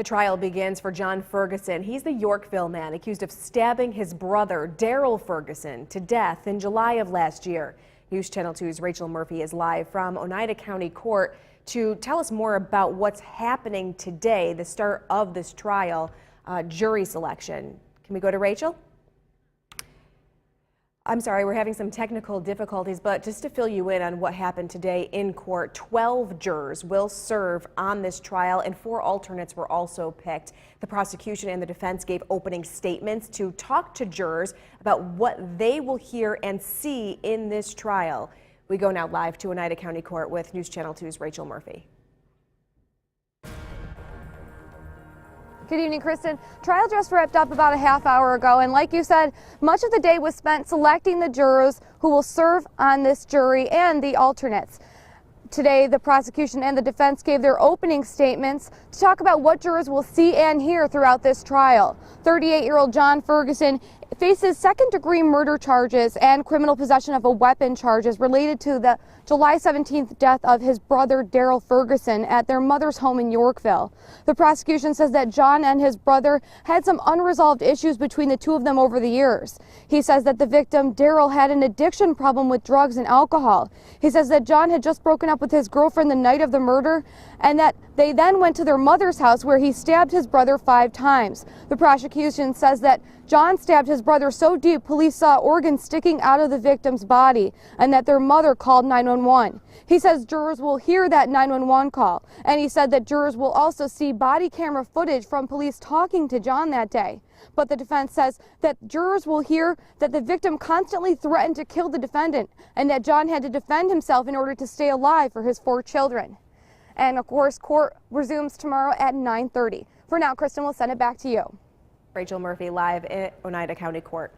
The trial begins for John Ferguson. He's the Yorkville man accused of stabbing his brother, Daryl Ferguson, to death in July of last year. News Channel 2's Rachel Murphy is live from Oneida County Court to tell us more about what's happening today, the start of this trial, jury selection. Can we go to Rachel? I'm sorry, we're having some technical difficulties, but just to fill you in on what happened today in court, 12 jurors will serve on this trial and 4 alternates were also picked. The prosecution and the defense gave opening statements to talk to jurors about what they will hear and see in this trial. We go now live to Oneida County Court with News Channel 2's Rachel Murphy. Good evening, Kristen. Trial just wrapped up about a half hour ago, and like you said, much of the day was spent selecting the jurors who will serve on this jury and the alternates. Today, the prosecution and the defense gave their opening statements to talk about what jurors will see and hear throughout this trial. 38-year-old John Ferguson faces second-degree murder charges and criminal possession of a weapon charges related to the July 17th death of his brother Daryl Ferguson at their mother's home in Yorkville. The prosecution says that John and his brother had some unresolved issues between the two of them over the years. He says that the victim, Daryl, had an addiction problem with drugs and alcohol. He says that John had just broken up with his girlfriend the night of the murder and that they then went to their mother's house where he stabbed his brother 5 times. The prosecution says that John stabbed his brother so deep police saw organs sticking out of the victim's body and that their mother called 911. He says jurors will hear that 911 call, and he said that jurors will also see body camera footage from police talking to John that day. But the defense says that jurors will hear that the victim constantly threatened to kill the defendant and that John had to defend himself in order to stay alive for his 4 children. And of course, court resumes tomorrow at 9:30. For now, Kristen, we'll send it back to you. Rachel Murphy live at Oneida County Court.